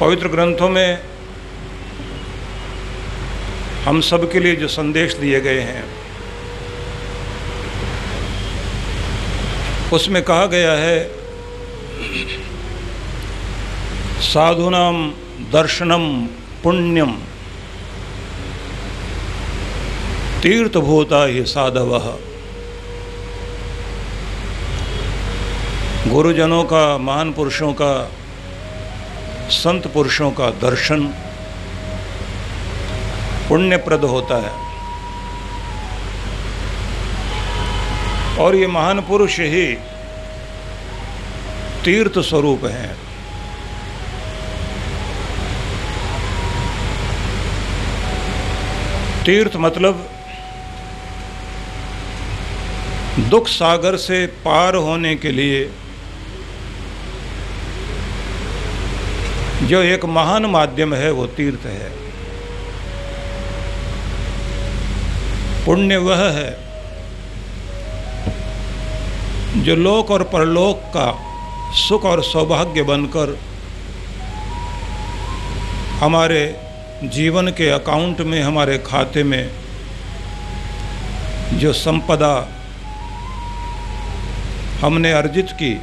पवित्र ग्रंथों में हम सब के लिए जो संदेश दिए गए हैं उसमें कहा गया है, साधूनां दर्शनम पुण्यम तीर्थभूता ही साधवः। गुरुजनों का, महान पुरुषों का, संत पुरुषों का दर्शन पुण्यप्रद होता है। और ये महान पुरुष ही तीर्थ स्वरूप हैं। तीर्थ मतलब दुख सागर से पार होने के लिए जो एक महान माध्यम है वो तीर्थ है। पुण्य वह है जो लोक और परलोक का सुख और सौभाग्य बनकर हमारे जीवन के अकाउंट में, हमारे खाते में जो संपदा हमने अर्जित की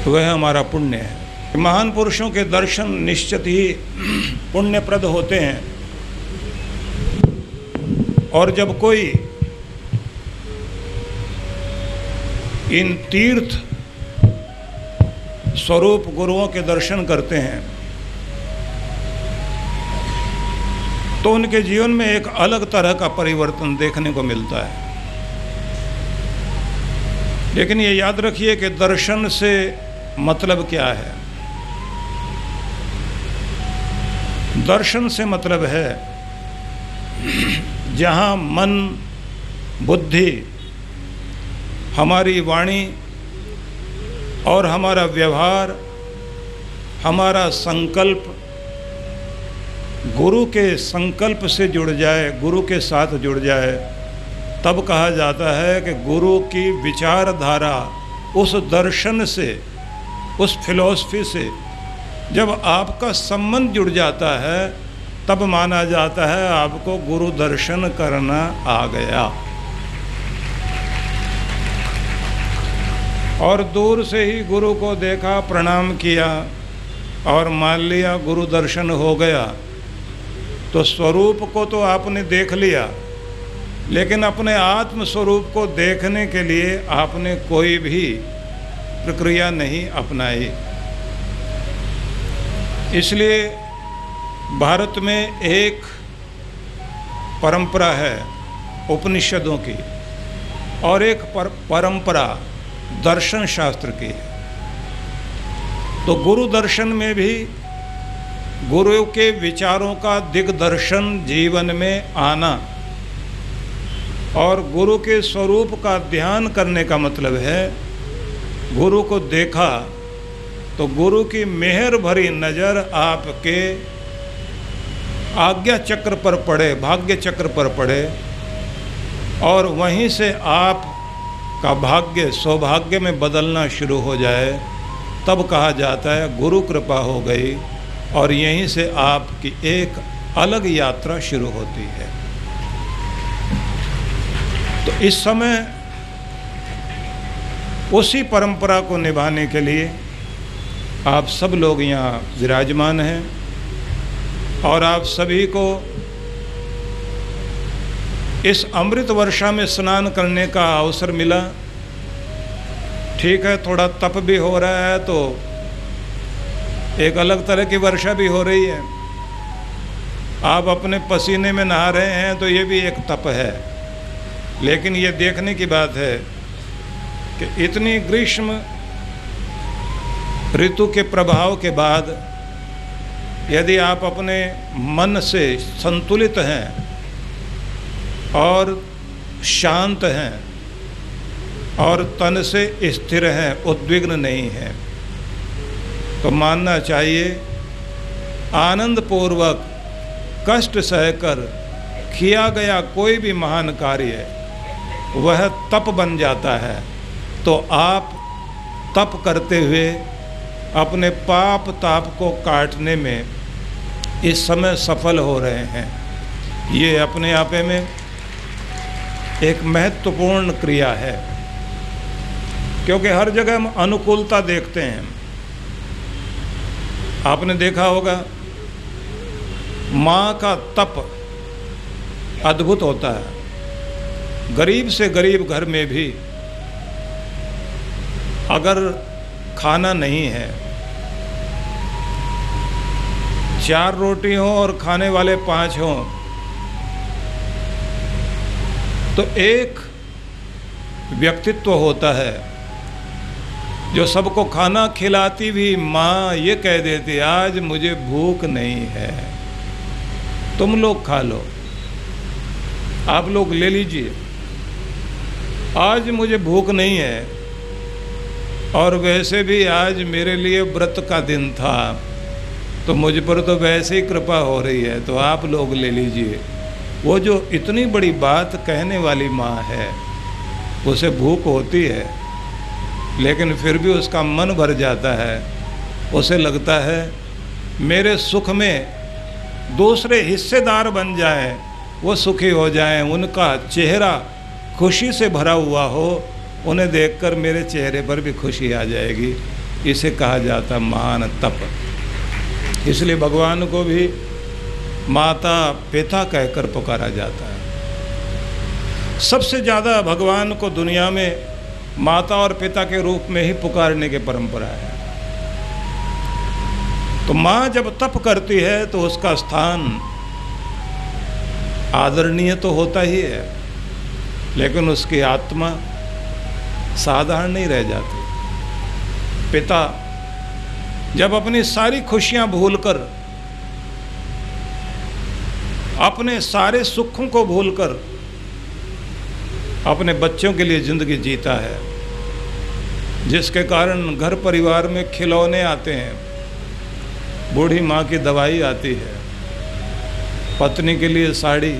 वह हमारा पुण्य है। महान पुरुषों के दर्शन निश्चित ही पुण्यप्रद होते हैं। और जब कोई इन तीर्थ स्वरूप गुरुओं के दर्शन करते हैं तो उनके जीवन में एक अलग तरह का परिवर्तन देखने को मिलता है। लेकिन ये याद रखिए कि दर्शन से मतलब क्या है। दर्शन से मतलब है जहाँ मन, बुद्धि, हमारी वाणी और हमारा व्यवहार, हमारा संकल्प गुरु के संकल्प से जुड़ जाए, गुरु के साथ जुड़ जाए, तब कहा जाता है कि गुरु की विचारधारा उस दर्शन से, उस फिलॉसफी से जब आपका संबंध जुड़ जाता है तब माना जाता है आपको गुरु दर्शन करना आ गया। और दूर से ही गुरु को देखा, प्रणाम किया और मान लिया गुरु दर्शन हो गया, तो स्वरूप को तो आपने देख लिया, लेकिन अपने आत्म स्वरूप को देखने के लिए आपने कोई भी प्रक्रिया नहीं अपनाई। इसलिए भारत में एक परंपरा है उपनिषदों की और एक परंपरा दर्शन शास्त्र की है। तो गुरु दर्शन में भी गुरु के विचारों का दिग्दर्शन जीवन में आना और गुरु के स्वरूप का ध्यान करने का मतलब है गुरु को देखा तो गुरु की मेहर भरी नज़र आपके आज्ञा चक्र पर पड़े, भाग्य चक्र पर पड़े और वहीं से आप का भाग्य सौभाग्य में बदलना शुरू हो जाए, तब कहा जाता है गुरु कृपा हो गई और यहीं से आपकी एक अलग यात्रा शुरू होती है। तो इस समय उसी परंपरा को निभाने के लिए आप सब लोग यहाँ विराजमान हैं और आप सभी को इस अमृत वर्षा में स्नान करने का अवसर मिला। ठीक है, थोड़ा तप भी हो रहा है तो एक अलग तरह की वर्षा भी हो रही है। आप अपने पसीने में नहा रहे हैं तो ये भी एक तप है। लेकिन ये देखने की बात है कि इतनी ग्रीष्म ऋतु के प्रभाव के बाद यदि आप अपने मन से संतुलित हैं और शांत हैं और तन से स्थिर हैं, उद्विग्न नहीं हैं, तो मानना चाहिए आनंद पूर्वक कष्ट सहकर किया गया कोई भी महान कार्य वह तप बन जाता है। तो आप तप करते हुए अपने पाप ताप को काटने में इस समय सफल हो रहे हैं। ये अपने आप में एक महत्वपूर्ण क्रिया है, क्योंकि हर जगह हम अनुकूलता देखते हैं। आपने देखा होगा माँ का तप अद्भुत होता है। गरीब से गरीब घर में भी अगर खाना नहीं है, 4 रोटी हो और खाने वाले 5 हों, तो एक व्यक्तित्व होता है जो सबको खाना खिलाती भी माँ ये कह देती, आज मुझे भूख नहीं है, तुम लोग खा लो, आप लोग ले लीजिए, आज मुझे भूख नहीं है, और वैसे भी आज मेरे लिए व्रत का दिन था, तो मुझ पर तो वैसे ही कृपा हो रही है, तो आप लोग ले लीजिए। वो जो इतनी बड़ी बात कहने वाली माँ है, उसे भूख होती है, लेकिन फिर भी उसका मन भर जाता है। उसे लगता है मेरे सुख में दूसरे हिस्सेदार बन जाएं, वो सुखी हो जाएं, उनका चेहरा खुशी से भरा हुआ हो, उन्हें देखकर मेरे चेहरे पर भी खुशी आ जाएगी। इसे कहा जाता महान तप। इसलिए भगवान को भी माता पिता कहकर पुकारा जाता है। सबसे ज़्यादा भगवान को दुनिया में माता और पिता के रूप में ही पुकारने की परंपरा है। तो माँ जब तप करती है तो उसका स्थान आदरणीय तो होता ही है, लेकिन उसकी आत्मा साधारण नहीं रह जाती। पिता जब अपनी सारी खुशियां भूलकर, अपने सारे सुखों को भूलकर अपने बच्चों के लिए जिंदगी जीता है, जिसके कारण घर परिवार में खिलौने आते हैं, बूढ़ी माँ की दवाई आती है, पत्नी के लिए साड़ी,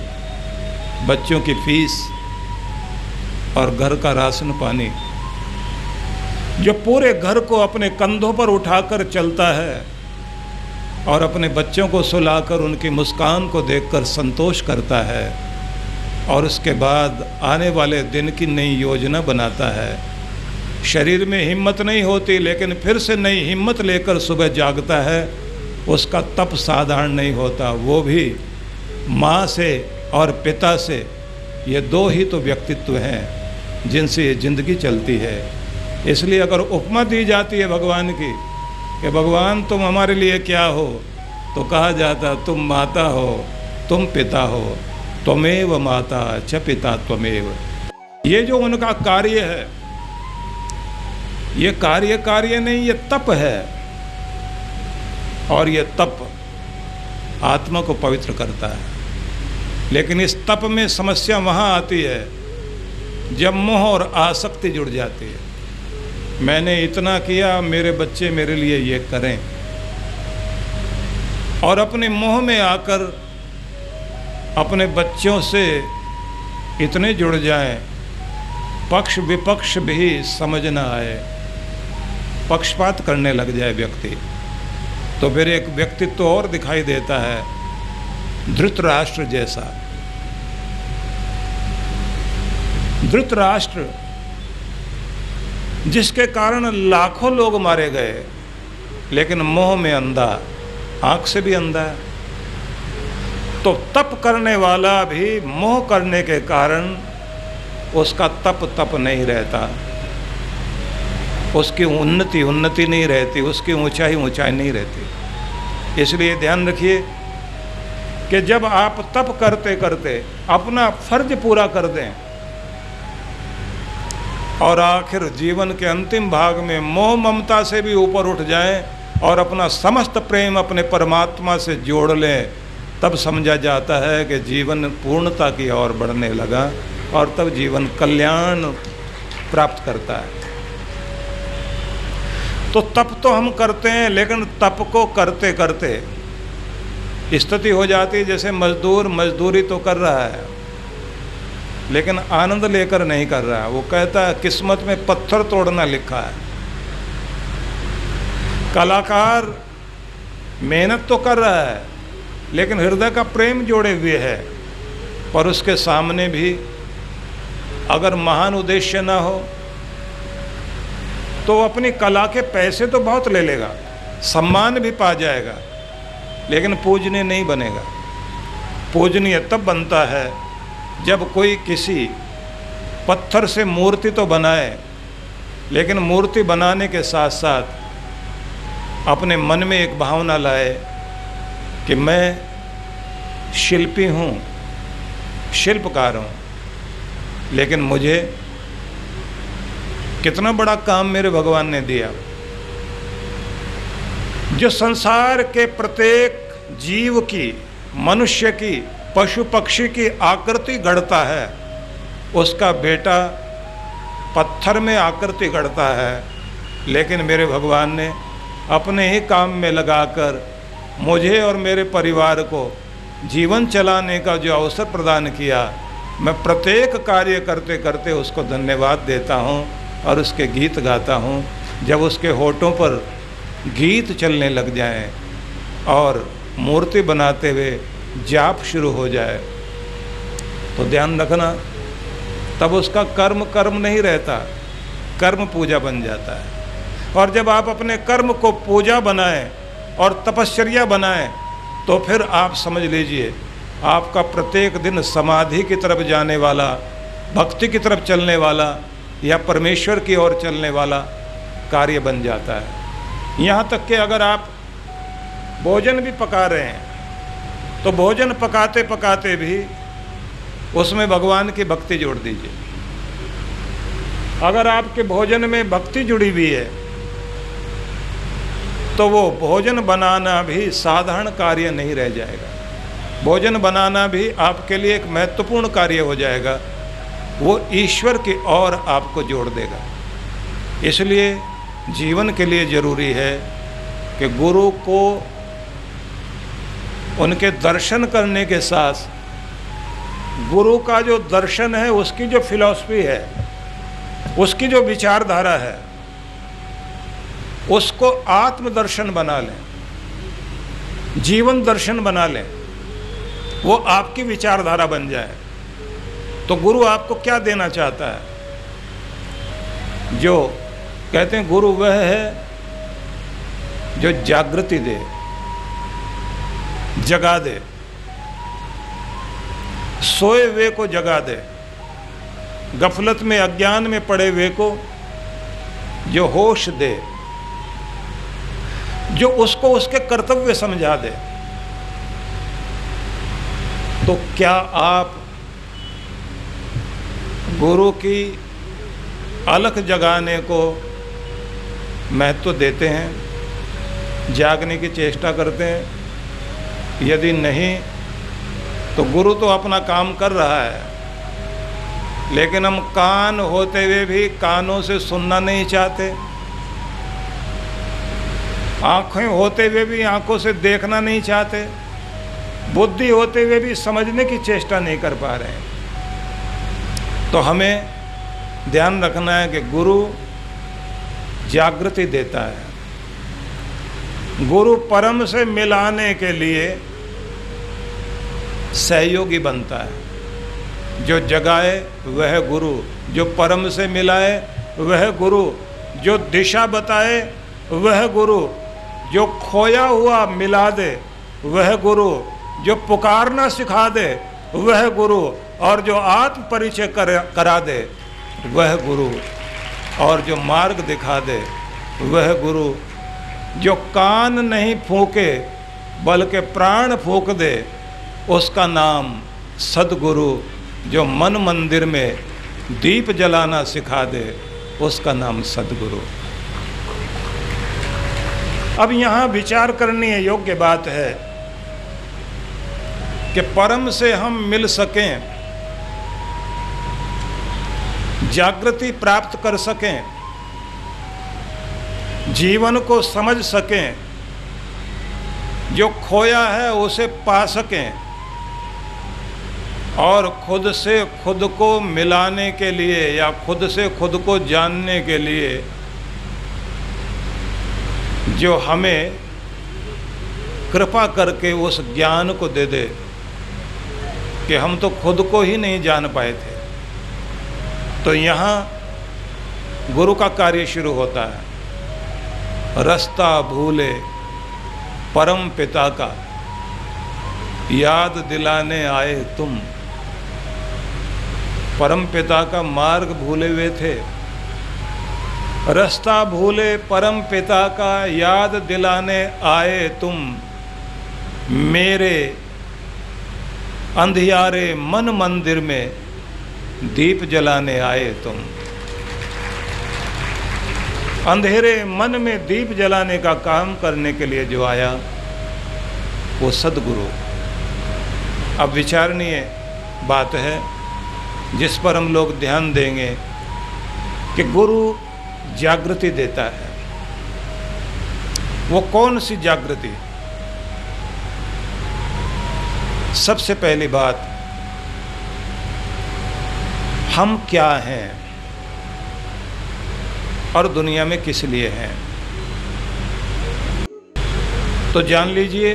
बच्चों की फीस और घर का राशन पानी, जो पूरे घर को अपने कंधों पर उठाकर चलता है और अपने बच्चों को सुलाकर उनकी मुस्कान को देखकर संतोष करता है, और उसके बाद आने वाले दिन की नई योजना बनाता है। शरीर में हिम्मत नहीं होती, लेकिन फिर से नई हिम्मत लेकर सुबह जागता है। उसका तप साधारण नहीं होता। वो भी माँ से और पिता से, ये दो ही तो व्यक्तित्व हैं जिनसे ये जिंदगी चलती है। इसलिए अगर उपमा दी जाती है भगवान की कि भगवान तुम हमारे लिए क्या हो, तो कहा जाता तुम माता हो, तुम पिता हो, त्वमेव माता च पिता त्वमेव। ये जो उनका कार्य है, ये कार्य नहीं, ये तप है, और ये तप आत्मा को पवित्र करता है। लेकिन इस तप में समस्या वहाँ आती है जब मोह और आसक्ति जुड़ जाती है। मैंने इतना किया, मेरे बच्चे मेरे लिए ये करें, और अपने मोह में आकर अपने बच्चों से इतने जुड़ जाएं, पक्ष विपक्ष भी समझ न आए, पक्षपात करने लग जाए व्यक्ति, तो फिर एक व्यक्तित्व और दिखाई देता है धृतराष्ट्र जैसा। धृतराष्ट्र जिसके कारण लाखों लोग मारे गए, लेकिन मोह में अंधा, आंख से भी अंधा है। तो तप करने वाला भी मोह करने के कारण उसका तप नहीं रहता, उसकी उन्नति नहीं रहती, उसकी ऊंचाई नहीं रहती। इसलिए ध्यान रखिए कि जब आप तप करते करते अपना फर्ज पूरा कर दें और आखिर जीवन के अंतिम भाग में मोह ममता से भी ऊपर उठ जाएं और अपना समस्त प्रेम अपने परमात्मा से जोड़ लें, तब समझा जाता है कि जीवन पूर्णता की ओर बढ़ने लगा, और तब जीवन कल्याण प्राप्त करता है। तो तप तो हम करते हैं, लेकिन तप को करते करते स्थिति हो जाती है जैसे मजदूर मजदूरी तो कर रहा है, लेकिन आनंद लेकर नहीं कर रहा है। वो कहता है किस्मत में पत्थर तोड़ना लिखा है। कलाकार मेहनत तो कर रहा है लेकिन हृदय का प्रेम जोड़े हुए है, पर उसके सामने भी अगर महान उद्देश्य ना हो तो अपनी कला के पैसे तो बहुत ले लेगा, सम्मान भी पा जाएगा, लेकिन पूजनीय नहीं बनेगा। पूजनीय तब बनता है जब कोई किसी पत्थर से मूर्ति तो बनाए, लेकिन मूर्ति बनाने के साथ साथ अपने मन में एक भावना लाए कि मैं शिल्पी हूँ, शिल्पकार हूँ, लेकिन मुझे कितना बड़ा काम मेरे भगवान ने दिया। जो संसार के प्रत्येक जीव की, मनुष्य की, पशु पक्षी की आकृति गढ़ता है, उसका बेटा पत्थर में आकृति गढ़ता है, लेकिन मेरे भगवान ने अपने ही काम में लगाकर मुझे और मेरे परिवार को जीवन चलाने का जो अवसर प्रदान किया, मैं प्रत्येक कार्य करते करते उसको धन्यवाद देता हूँ और उसके गीत गाता हूँ। जब उसके होठों पर गीत चलने लग जाएं और मूर्ति बनाते हुए जाप शुरू हो जाए तो ध्यान रखना, तब उसका कर्म कर्म नहीं रहता, कर्म पूजा बन जाता है। और जब आप अपने कर्म को पूजा बनाएं और तपश्चर्या बनाएं तो फिर आप समझ लीजिए आपका प्रत्येक दिन समाधि की तरफ जाने वाला, भक्ति की तरफ चलने वाला या परमेश्वर की ओर चलने वाला कार्य बन जाता है। यहाँ तक कि अगर आप भोजन भी पका रहे हैं तो भोजन पकाते पकाते भी उसमें भगवान की भक्ति जोड़ दीजिए। अगर आपके भोजन में भक्ति जुड़ी हुई है तो वो भोजन बनाना भी साधारण कार्य नहीं रह जाएगा, भोजन बनाना भी आपके लिए एक महत्वपूर्ण कार्य हो जाएगा, वो ईश्वर की ओर आपको जोड़ देगा। इसलिए जीवन के लिए ज़रूरी है कि गुरु को उनके दर्शन करने के साथ गुरु का जो दर्शन है, उसकी जो फिलॉसफी है, उसकी जो विचारधारा है, उसको आत्मदर्शन बना लें, जीवन दर्शन बना लें, वो आपकी विचारधारा बन जाए। तो गुरु आपको क्या देना चाहता है? जो कहते हैं गुरु वह है जो जागृति दे, जगा दे, सोए हुए को जगा दे, गफलत में अज्ञान में पड़े हुए को जो होश दे, जो उसको उसके कर्तव्य समझा दे। तो क्या आप गुरु की अलख जगाने को महत्व देते हैं, जागने की चेष्टा करते हैं? यदि नहीं तो गुरु तो अपना काम कर रहा है, लेकिन हम कान होते हुए भी कानों से सुनना नहीं चाहते, आँखें होते हुए भी आँखों से देखना नहीं चाहते, बुद्धि होते हुए भी समझने की चेष्टा नहीं कर पा रहे हैं। तो हमें ध्यान रखना है कि गुरु जागृति देता है, गुरु परम से मिलाने के लिए सहयोगी बनता है। जो जगाए वह गुरु, जो परम से मिलाए वह गुरु, जो दिशा बताए वह गुरु, जो खोया हुआ मिला दे वह गुरु, जो पुकारना सिखा दे वह गुरु, और जो आत्म परिचय करा दे वह गुरु, और जो मार्ग दिखा दे वह गुरु, जो कान नहीं फूके बल्कि प्राण फूक दे उसका नाम सद्गुरु, जो मन मंदिर में दीप जलाना सिखा दे उसका नाम सद्गुरु। अब यहाँ विचार करने योग्य बात है कि परम से हम मिल सकें, जागृति प्राप्त कर सकें, जीवन को समझ सकें, जो खोया है उसे पा सकें, और खुद से खुद को मिलाने के लिए या खुद से खुद को जानने के लिए जो हमें कृपा करके उस ज्ञान को दे दे कि हम तो खुद को ही नहीं जान पाए थे। तो यहाँ गुरु का कार्य शुरू होता है। रास्ता भूले परम पिता का, याद दिलाने आए तुम। परम पिता का मार्ग भूले हुए थे, रास्ता भूले परम पिता का, याद दिलाने आए तुम। मेरे अंधियारे मन मंदिर में दीप जलाने आए तुम। अंधेरे मन में दीप जलाने का काम करने के लिए जो आया वो सद्गुरु। अब विचारणीय बात है जिस पर हम लोग ध्यान देंगे कि गुरु जागृति देता है। वो कौन सी जागृति? सबसे पहली बात, हम क्या हैं और दुनिया में किस लिए हैं। तो जान लीजिए,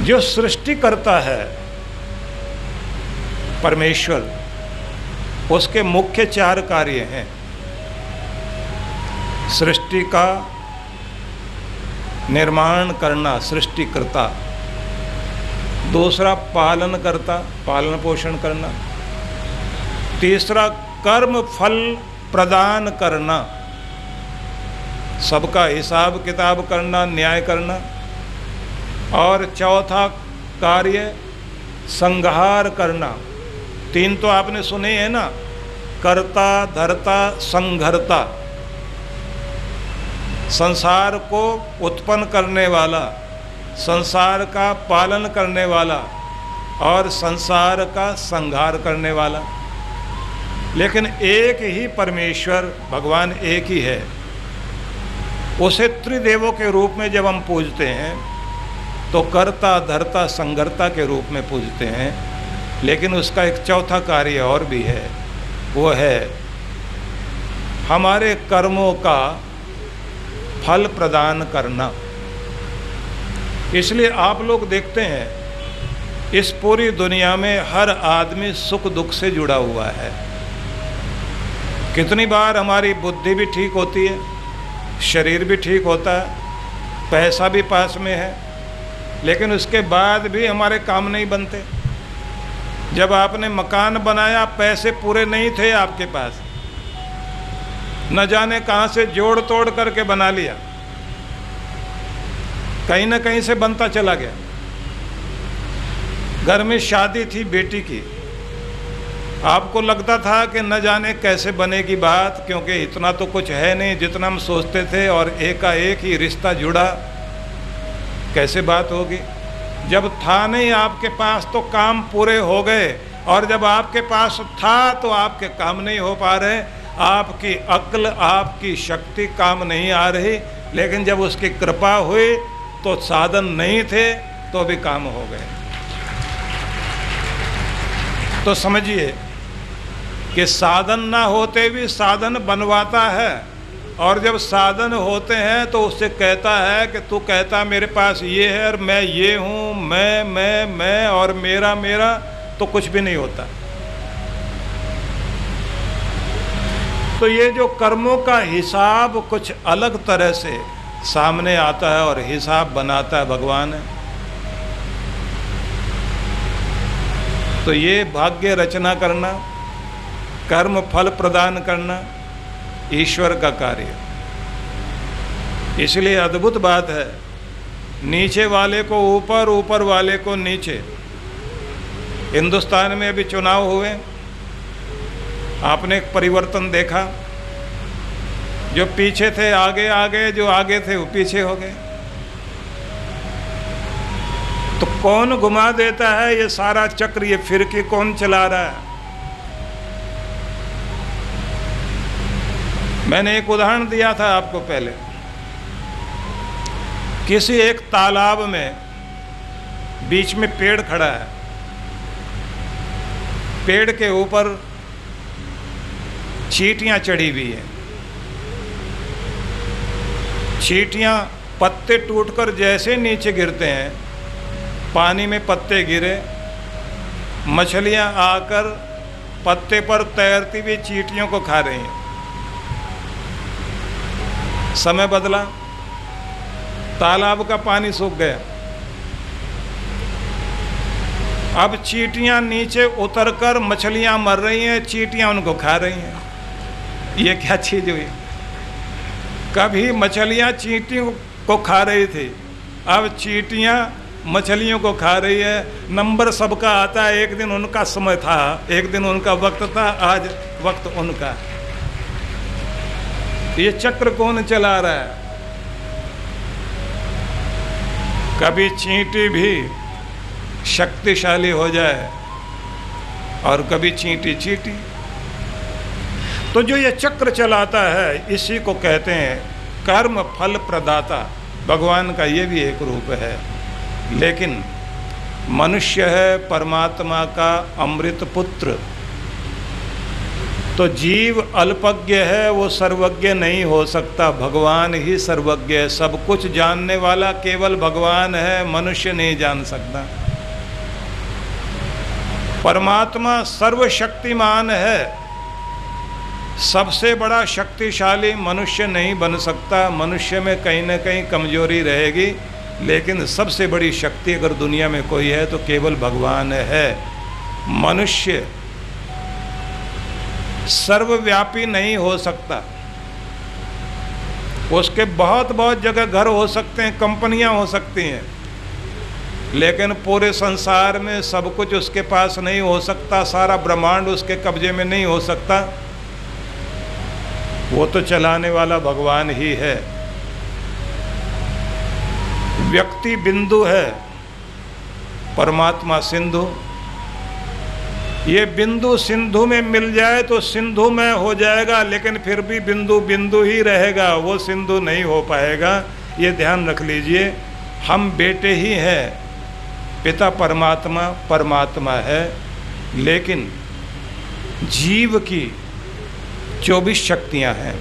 जो सृष्टि करता है परमेश्वर, उसके मुख्य 4 कार्य हैं। सृष्टि का निर्माण करना, सृष्टिकर्ता। दूसरा पालन करता, पालन पोषण करना। तीसरा कर्म फल प्रदान करना, सबका हिसाब किताब करना, न्याय करना। और चौथा कार्य संहार करना। 3 तो आपने सुने हैं ना, कर्ता धर्ता संहर्ता। संसार को उत्पन्न करने वाला, संसार का पालन करने वाला और संसार का संहार करने वाला। लेकिन एक ही परमेश्वर भगवान एक ही है। उसे त्रिदेवों के रूप में जब हम पूजते हैं तो कर्ता धर्ता संहर्ता के रूप में पूजते हैं। लेकिन उसका एक चौथा कार्य और भी है, वो है हमारे कर्मों का फल प्रदान करना। इसलिए आप लोग देखते हैं इस पूरी दुनिया में हर आदमी सुख दुख से जुड़ा हुआ है। कितनी बार हमारी बुद्धि भी ठीक होती है, शरीर भी ठीक होता है, पैसा भी पास में है, लेकिन उसके बाद भी हमारे काम नहीं बनते। जब आपने मकान बनाया, पैसे पूरे नहीं थे आपके पास, न जाने कहाँ से जोड़ तोड़ करके बना लिया, कहीं ना कहीं से बनता चला गया। घर में शादी थी बेटी की, आपको लगता था कि न जाने कैसे बनेगी बात, क्योंकि इतना तो कुछ है नहीं जितना हम सोचते थे, और एकाएक ही रिश्ता जुड़ा, कैसे बात होगी। जब था नहीं आपके पास तो काम पूरे हो गए, और जब आपके पास था तो आपके काम नहीं हो पा रहे। आपकी अक्ल, आपकी शक्ति काम नहीं आ रही। लेकिन जब उसकी कृपा हुई तो साधन नहीं थे तो भी काम हो गए। तो समझिए कि साधन ना होते भी साधन बनवाता है, और जब साधन होते हैं तो उससे कहता है कि तू कहता मेरे पास ये है और मैं ये हूँ, मैं और मेरा मेरा, तो कुछ भी नहीं होता। तो ये जो कर्मों का हिसाब कुछ अलग तरह से सामने आता है और हिसाब बनाता है भगवान। तो ये भाग्य रचना करना, कर्म फल प्रदान करना ईश्वर का कार्य। इसलिए अद्भुत बात है, नीचे वाले को ऊपर, ऊपर वाले को नीचे। हिंदुस्तान में अभी चुनाव हुए, आपने एक परिवर्तन देखा। जो पीछे थे आगे आ गए, जो आगे थे वो पीछे हो गए। तो कौन घुमा देता है ये सारा चक्र, ये फिरकी कौन चला रहा है? मैंने एक उदाहरण दिया था आपको पहले। किसी एक तालाब में बीच में पेड़ खड़ा है, पेड़ के ऊपर चींटियां चढ़ी हुई हैं। चींटियाँ पत्ते टूटकर जैसे नीचे गिरते हैं, पानी में पत्ते गिरे, मछलियाँ आकर पत्ते पर तैरती हुई चींटियों को खा रही हैं। समय बदला, तालाब का पानी सूख गया। अब चींटियां नीचे उतरकर मछलियां मर रही हैं, चींटियां उनको खा रही हैं। ये क्या चीज हुई? कभी मछलियां चींटियों को खा रही थी, अब चींटियां मछलियों को खा रही है। नंबर सबका आता है, एक दिन उनका समय था, एक दिन उनका वक्त था, आज वक्त उनका। ये चक्र कौन चला रहा है? कभी चींटी भी शक्तिशाली हो जाए और कभी चींटी चींटी। तो जो ये चक्र चलाता है, इसी को कहते हैं कर्म फल प्रदाता। भगवान का ये भी एक रूप है। लेकिन मनुष्य है परमात्मा का अमृत पुत्र, तो जीव अल्पज्ञ है, वो सर्वज्ञ नहीं हो सकता। भगवान ही सर्वज्ञ है, सब कुछ जानने वाला केवल भगवान है, मनुष्य नहीं जान सकता। परमात्मा सर्वशक्तिमान है, सबसे बड़ा शक्तिशाली मनुष्य नहीं बन सकता। मनुष्य में कहीं ना कहीं कमजोरी रहेगी, लेकिन सबसे बड़ी शक्ति अगर दुनिया में कोई है तो केवल भगवान है। मनुष्य सर्वव्यापी नहीं हो सकता। उसके बहुत बहुत जगह घर हो सकते हैं, कंपनियां हो सकती हैं, लेकिन पूरे संसार में सब कुछ उसके पास नहीं हो सकता। सारा ब्रह्मांड उसके कब्जे में नहीं हो सकता। वो तो चलाने वाला भगवान ही है। व्यक्ति बिंदु है, परमात्मा सिंधु। ये बिंदु सिंधु में मिल जाए तो सिंधु में हो जाएगा, लेकिन फिर भी बिंदु बिंदु ही रहेगा, वो सिंधु नहीं हो पाएगा। ये ध्यान रख लीजिए। हम बेटे ही हैं, पिता परमात्मा परमात्मा है, लेकिन जीव की 24 शक्तियां हैं।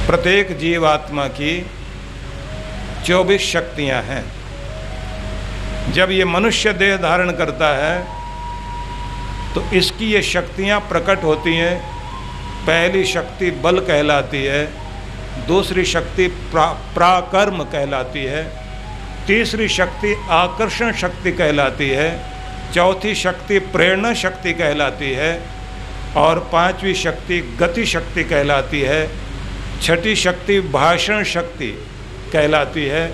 प्रत्येक जीवात्मा की 24 शक्तियां हैं। जब ये मनुष्य देह धारण करता है तो इसकी ये शक्तियां प्रकट होती हैं। पहली शक्ति बल कहलाती है, दूसरी शक्ति प्राकर्म कहलाती है, तीसरी शक्ति आकर्षण शक्ति कहलाती है, चौथी शक्ति प्रेरणा शक्ति कहलाती है, और पांचवी शक्ति गति शक्ति कहलाती है, छठी शक्ति भाषण शक्ति कहलाती है,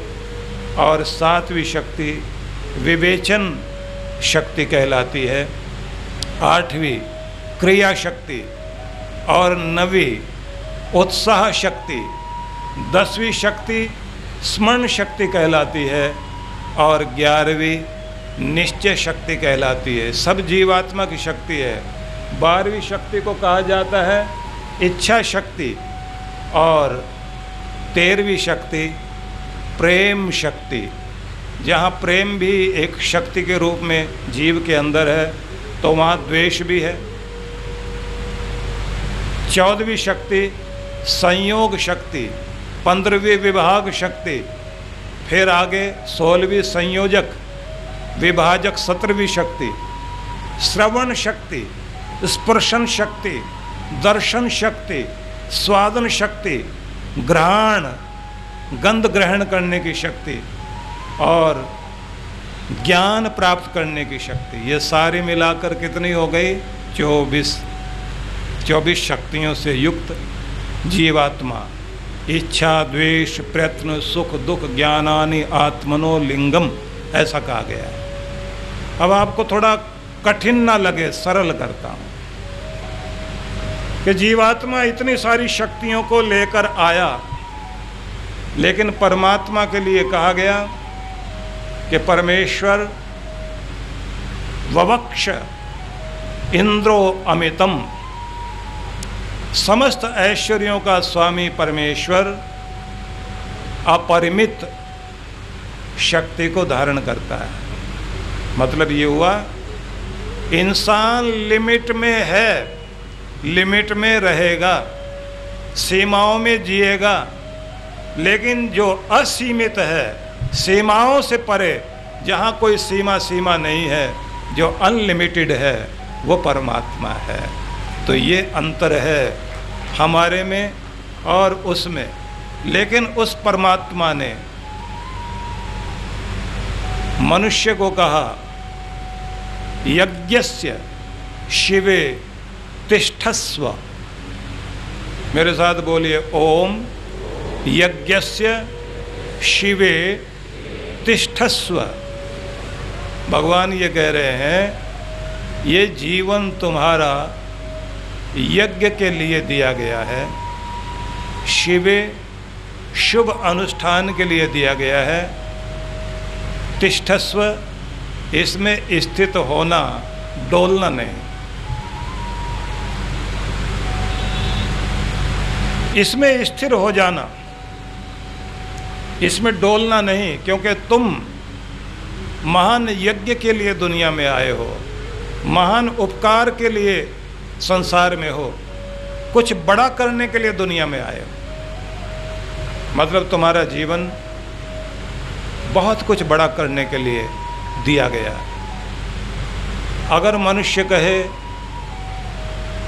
और सातवीं शक्ति विवेचन शक्ति कहलाती है, आठवीं क्रिया शक्ति, और नवीं उत्साह शक्ति, 10वीं शक्ति स्मरण शक्ति कहलाती है, और 11वीं निश्चय शक्ति कहलाती है। सब जीवात्मा की शक्ति है। 12वीं शक्ति को कहा जाता है इच्छा शक्ति, और 13वीं शक्ति प्रेम शक्ति। जहाँ प्रेम भी एक शक्ति के रूप में जीव के अंदर है, तो वहाँ द्वेष भी है। 14वीं शक्ति संयोग शक्ति, 15वीं विभाग शक्ति, फिर आगे 16वीं संयोजक विभाजक 17वीं शक्ति, श्रवण शक्ति, स्पर्शन शक्ति, दर्शन शक्ति, स्वादन शक्ति, घ्राण गंध ग्रहण करने की शक्ति, और ज्ञान प्राप्त करने की शक्ति। ये सारी मिलाकर कितनी हो गई? 24 शक्तियों से युक्त जीवात्मा। इच्छा द्वेष प्रयत्न सुख दुख ज्ञानानि आत्मनो लिंगम, ऐसा कहा गया है। अब आपको थोड़ा कठिन ना लगे, सरल करता हूँ कि जीवात्मा इतनी सारी शक्तियों को लेकर आया, लेकिन परमात्मा के लिए कहा गया कि परमेश्वर ववक्ष इंद्रो अमितम, समस्त ऐश्वर्यों का स्वामी परमेश्वर अपरिमित शक्ति को धारण करता है। मतलब ये हुआ, इंसान लिमिट में है, लिमिट में रहेगा, सीमाओं में जिएगा, लेकिन जो असीमित है, सीमाओं से परे, जहाँ कोई सीमा नहीं है, जो अनलिमिटेड है, वो परमात्मा है। तो ये अंतर है हमारे में और उसमें। लेकिन उस परमात्मा ने मनुष्य को कहा, यज्ञस्य शिवे तिष्ठस्व। मेरे साथ बोलिए, ओम यज्ञस्य शिवे तिष्ठस्व। भगवान ये कह रहे हैं, ये जीवन तुम्हारा यज्ञ के लिए दिया गया है, शिवे शुभ अनुष्ठान के लिए दिया गया है, तिष्ठस्व इसमें स्थित होना, डोलना नहीं। इसमें स्थिर हो जाना, इसमें डोलना नहीं, क्योंकि तुम महान यज्ञ के लिए दुनिया में आए हो, महान उपकार के लिए संसार में हो, कुछ बड़ा करने के लिए दुनिया में आए हो। मतलब तुम्हारा जीवन बहुत कुछ बड़ा करने के लिए दिया गया। अगर मनुष्य कहे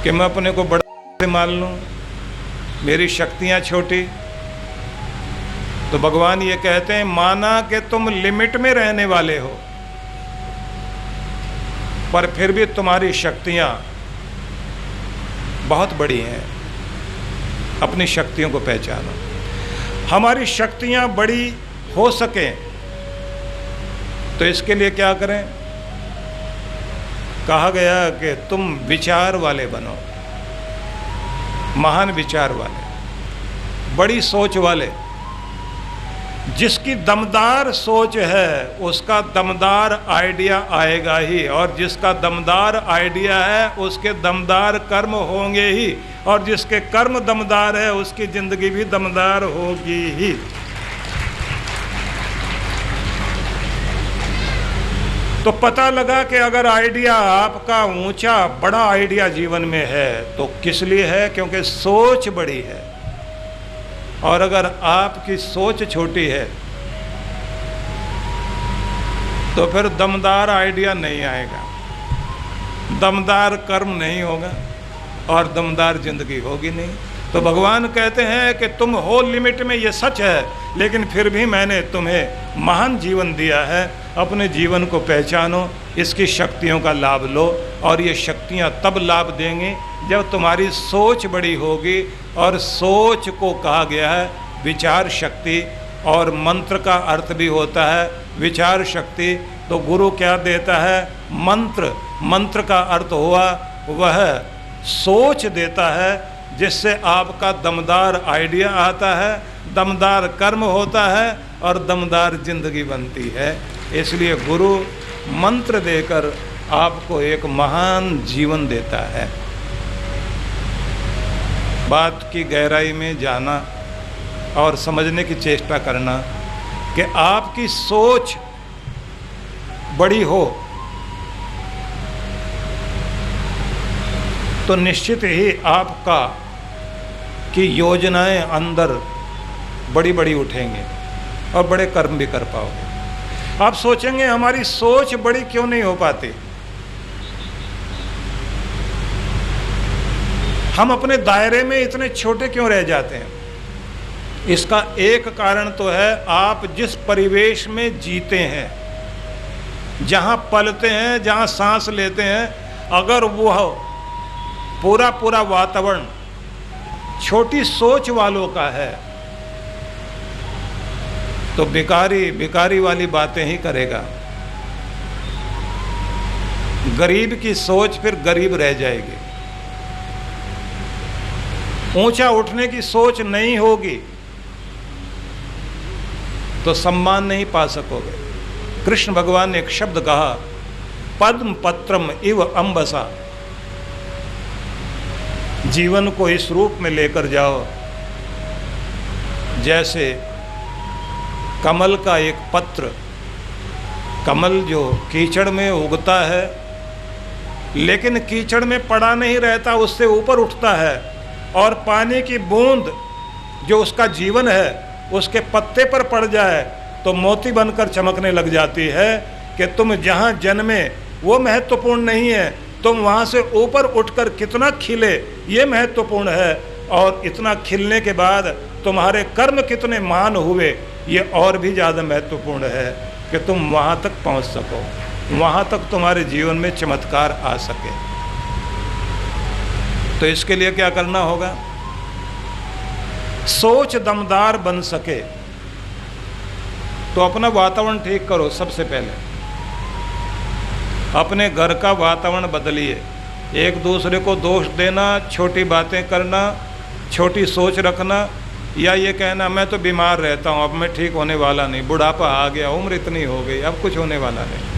कि मैं अपने को बड़ा मान लूं, मेरी शक्तियां छोटी, तो भगवान ये कहते हैं, माना कि तुम लिमिट में रहने वाले हो, पर फिर भी तुम्हारी शक्तियां बहुत बड़ी हैं। अपनी शक्तियों को पहचानो। हमारी शक्तियां बड़ी हो सकें तो इसके लिए क्या करें? कहा गया कि तुम विचार वाले बनो, महान विचार वाले, बड़ी सोच वाले। जिसकी दमदार सोच है उसका दमदार आइडिया आएगा ही, और जिसका दमदार आइडिया है उसके दमदार कर्म होंगे ही, और जिसके कर्म दमदार है उसकी जिंदगी भी दमदार होगी ही। तो पता लगा कि अगर आइडिया आपका ऊंचा बड़ा आइडिया जीवन में है तो किस लिए है? क्योंकि सोच बड़ी है। और अगर आपकी सोच छोटी है तो फिर दमदार आइडिया नहीं आएगा, दमदार कर्म नहीं होगा और दमदार जिंदगी होगी नहीं। तो भगवान कहते हैं कि तुम हो लिमिट में, ये सच है, लेकिन फिर भी मैंने तुम्हें महान जीवन दिया है। अपने जीवन को पहचानो, इसकी शक्तियों का लाभ लो, और ये शक्तियाँ तब लाभ देंगी जब तुम्हारी सोच बड़ी होगी। और सोच को कहा गया है विचार शक्ति, और मंत्र का अर्थ भी होता है विचार शक्ति। तो गुरु क्या देता है? मंत्र। मंत्र का अर्थ हुआ वह सोच देता है जिससे आपका दमदार आइडिया आता है, दमदार कर्म होता है और दमदार जिंदगी बनती है। इसलिए गुरु मंत्र देकर आपको एक महान जीवन देता है। बात की गहराई में जाना और समझने की चेष्टा करना कि आपकी सोच बड़ी हो तो निश्चित ही आपका की योजनाएं अंदर बड़ी बड़ी उठेंगे और बड़े कर्म भी कर पाओगे। आप सोचेंगे हमारी सोच बड़ी क्यों नहीं हो पाती? हम अपने दायरे में इतने छोटे क्यों रह जाते हैं? इसका एक कारण तो है आप जिस परिवेश में जीते हैं, जहाँ पलते हैं, जहाँ सांस लेते हैं, अगर वह पूरा वातावरण छोटी सोच वालों का है तो बिकारी वाली बातें ही करेगा। गरीब की सोच फिर गरीब रह जाएगी। ऊंचा उठने की सोच नहीं होगी तो सम्मान नहीं पा सकोगे। कृष्ण भगवान ने एक शब्द कहा, पद्म पत्रम इव अंबसा। जीवन को इस रूप में लेकर जाओ जैसे कमल का एक पत्र, कमल जो कीचड़ में उगता है लेकिन कीचड़ में पड़ा नहीं रहता, उससे ऊपर उठता है और पानी की बूंद जो उसका जीवन है उसके पत्ते पर पड़ जाए तो मोती बनकर चमकने लग जाती है कि तुम जहाँ जन्मे वो महत्वपूर्ण नहीं है, तुम वहाँ से ऊपर उठकर कितना खिले ये महत्वपूर्ण है, और इतना खिलने के बाद तुम्हारे कर्म कितने मान हुए ये और भी ज़्यादा महत्वपूर्ण है कि तुम वहाँ तक पहुँच सको, वहाँ तक तुम्हारे जीवन में चमत्कार आ सके। तो इसके लिए क्या करना होगा? सोच दमदार बन सके तो अपना वातावरण ठीक करो। सबसे पहले अपने घर का वातावरण बदलिए। एक दूसरे को दोष देना, छोटी बातें करना, छोटी सोच रखना, या ये कहना मैं तो बीमार रहता हूँ, अब मैं ठीक होने वाला नहीं, बुढ़ापा आ गया, उम्र इतनी हो गई, अब कुछ होने वाला नहीं,